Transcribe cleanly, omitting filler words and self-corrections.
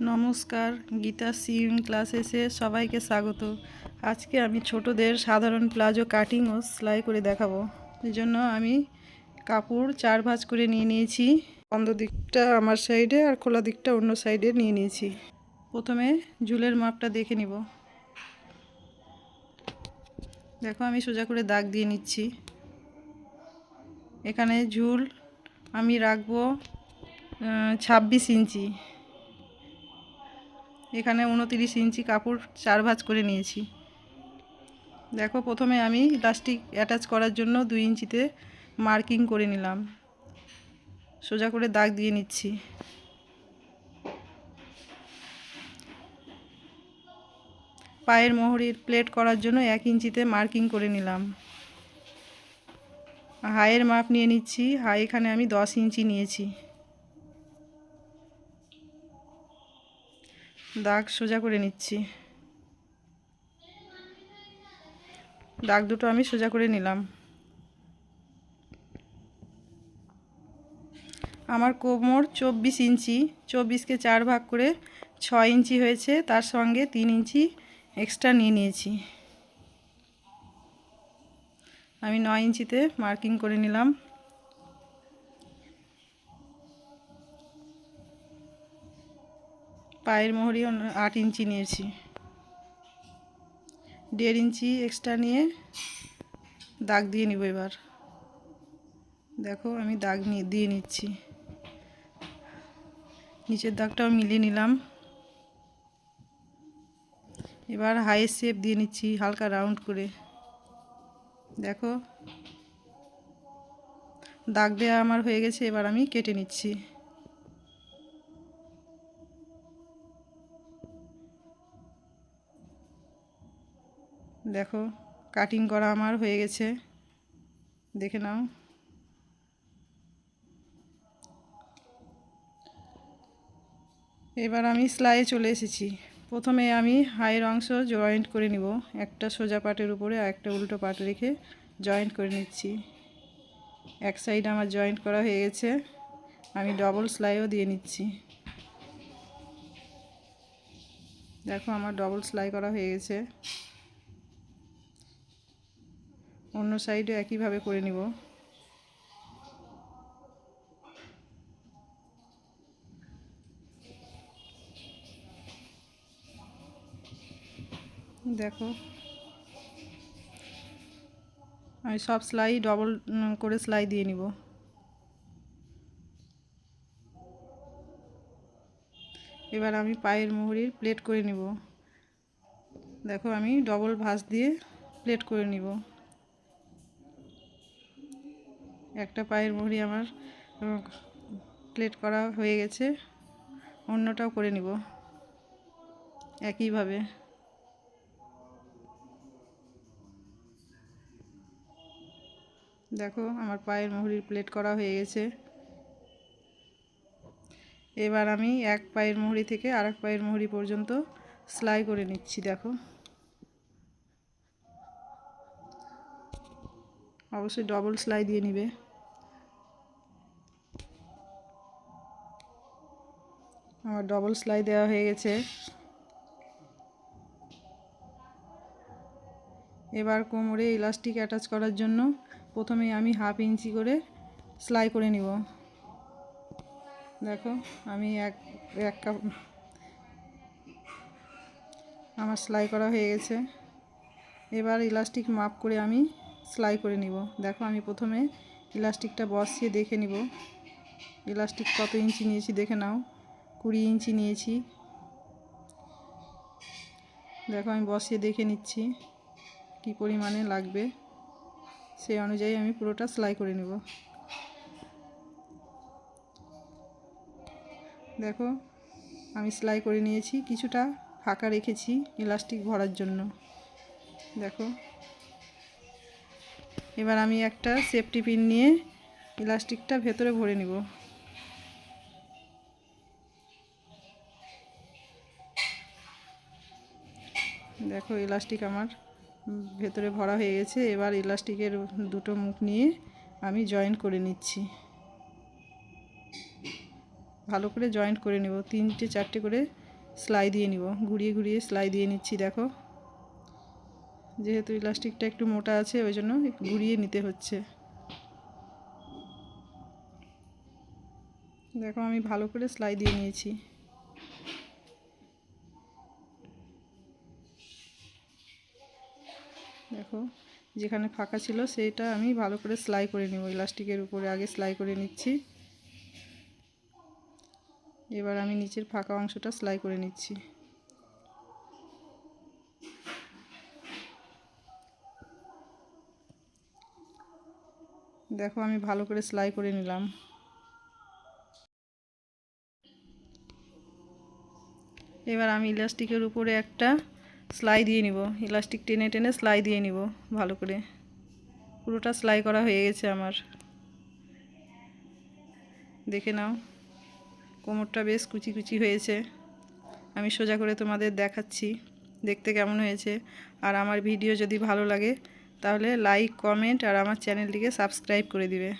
নমস্কার, গীতা সিউইং ক্লাসেসে সবাইকে স্বাগত। আজকে আমি ছোটদের সাধারণ প্লাজো কাটিং ও সেলাই করে দেখাবো। এই জন্য আমি কাপড় 4 ভাঁজ করে নিয়ে নিয়েছি। বন্ধ দিকটা আমার সাইডে আর খোলা দিকটা অন্য সাইডে নিয়ে নিয়েছি। প্রথমে ঝুলের মাপটা দেখে নিব। দেখো আমি সোজা করে দাগ দিয়ে নিচ্ছি। এখানে ঝুল আমি রাখবো 26 ইঞ্চি। এখানে 29 ইঞ্চি কাপড় 4 ভাঁজ করে নিয়েছি। দেখো প্রথমে আমি ইলাস্টিক অ্যাটাচ করার জন্য 2 ইঞ্চিতে মার্কিং করে নিলাম। সোজা করে দাগ দিয়ে নিচ্ছি। পায়ের মোহরির প্লেট করার জন্য 1 ইঞ্চিতে মার্কিং করে নিলাম। হাইয়ের মাপ নিয়ে নিচ্ছি। হাই এখানে আমি 10 ইঞ্চি নিয়েছি। দাগ সোজা করে নিচ্ছি। দাগ দুটো আমি সোজা করে নিলাম। আমার কোমর 24 ইঞ্চি। 24কে 4 ভাগ করে 6 ইঞ্চি হয়েছে। তার সঙ্গে 3 ইঞ্চি এক্সট্রা নিয়ে নিয়েছি। আমি 9 ইঞ্চিতে মার্কিং করে নিলাম। পায়ের মোহরি 8 ইঞ্চি নিয়েছি। 1.5 ইঞ্চি এক্সট্রা নিয়ে দাগ দিয়ে নিব। এবার দেখো আমি দাগ দিয়ে নিচ্ছি। নিচের দাগটাও মিলিয়ে নিলাম। এবার হাই শেপ দিয়ে নিচ্ছি হালকা রাউন্ড করে। দেখো দাগ দেওয়া আমার হয়ে গেছে। এবার আমি কেটে নিচ্ছি। দেখো কাটিং করা আমার হয়ে গেছে, দেখে নাও। এবার আমি সেলাইয়ে চলে এসেছি। প্রথমে আমি হাইয়ের অংশ জয়েন্ট করে নিব। একটা সোজা পাটের উপরে আর একটা উল্টো পাট রেখে জয়েন্ট করে নিচ্ছি। এক সাইড আমার জয়েন্ট করা হয়ে গেছে। আমি ডবল সেলাইও দিয়ে নিচ্ছি। দেখো আমার ডবল সেলাই করা হয়ে গেছে। অন্য সাইডে একইভাবে করে নিব। দেখো আমি সব সেলাই ডবল করে সেলাই দিয়ে নিব। এবার আমি পায়ের মোহরির প্লেট করে নিব। দেখো আমি ডবল ভাঁজ দিয়ে প্লেট করে নিব। একটা পায়ের মোহরি আমার প্লেট করা হয়ে গেছে। অন্যটাও করে নিব একইভাবে। দেখো আমার পায়ের মোহরির প্লেট করা হয়ে গেছে। এবার আমি এক পায়ের মোহরি থেকে আরেক পায়ের মোহরি পর্যন্ত সেলাই করে নিচ্ছি। দেখো অবশ্যই ডবল সেলাই দিয়ে নিবে। আমার ডবল সেলাই দেওয়া হয়ে গেছে। এবার কোমরে ইলাস্টিক অ্যাটাচ করার জন্য প্রথমে আমি 1/2 ইঞ্চি করে সেলাই করে নিব। দেখো আমি এক কাপ আমার সেলাই করা হয়ে গেছে। এবার ইলাস্টিক মাপ করে আমি সেলাই করে নিব। দেখো আমি প্রথমে ইলাস্টিকটা বসিয়ে দেখে নিব ইলাস্টিক কত ইঞ্চি নিয়েছি। দেখে নাও 20 ইঞ্চি নিয়েছি। দেখো আমি বসিয়ে দেখে নিচ্ছি কি পরিমাণে লাগবে, সেই অনুযায়ী আমি পুরোটা সেলাই করে নেব। দেখো আমি সেলাই করে নিয়েছি। কিছুটা ফাঁকা রেখেছি ইলাস্টিক ভরার জন্য। দেখো এবার আমি একটা সেফটি পিন নিয়ে ইলাস্টিকটা ভেতরে ভরে নিব। দেখো ইলাস্টিক আমার ভেতরে ভরা হয়ে গেছে। এবার ইলাস্টিকের দুটো মুখ নিয়ে আমি জয়েন্ট করে নিচ্ছি। ভালো করে জয়েন্ট করে নেব। 3টে 4টে করে সেলাই দিয়ে নিব, ঘুরিয়ে ঘুরিয়ে সেলাই দিয়ে নিচ্ছি। দেখো, যেহেতু ইলাস্টিকটা একটু মোটা আছে ওই জন্য ঘুরিয়ে নিতে হচ্ছে। দেখো, আমি ভালো করে সেলাই দিয়ে নিয়েছি। দেখো, যেখানে ফাঁকা ছিল সেটা আমি ভালো করে সেলাই করে নিব। ইলাস্টিকের উপরে আগে সেলাই করে নিচ্ছি। এবার আমি নিচের ফাঁকা অংশটা সেলাই করে নিচ্ছি। দেখো, আমি ভালো করে সেলাই করে নিলাম। এবার আমি ইলাস্টিকের উপরে একটা সেলাই দিয়ে নিব। ইলাস্টিক টেনে টেনে সেলাই দিয়ে নিব ভালো করে। পুরোটা সেলাই করা হয়ে গেছে আমার। দেখে নাও, কোমরটা বেশ কুচি কুচি হয়েছে। আমি সোজা করে তোমাদের দেখাচ্ছি দেখতে কেমন হয়েছে। আর আমার ভিডিও যদি ভালো লাগে তাহলে লাইক, কমেন্ট আর আমার চ্যানেলটিকে সাবস্ক্রাইব করে দিবে।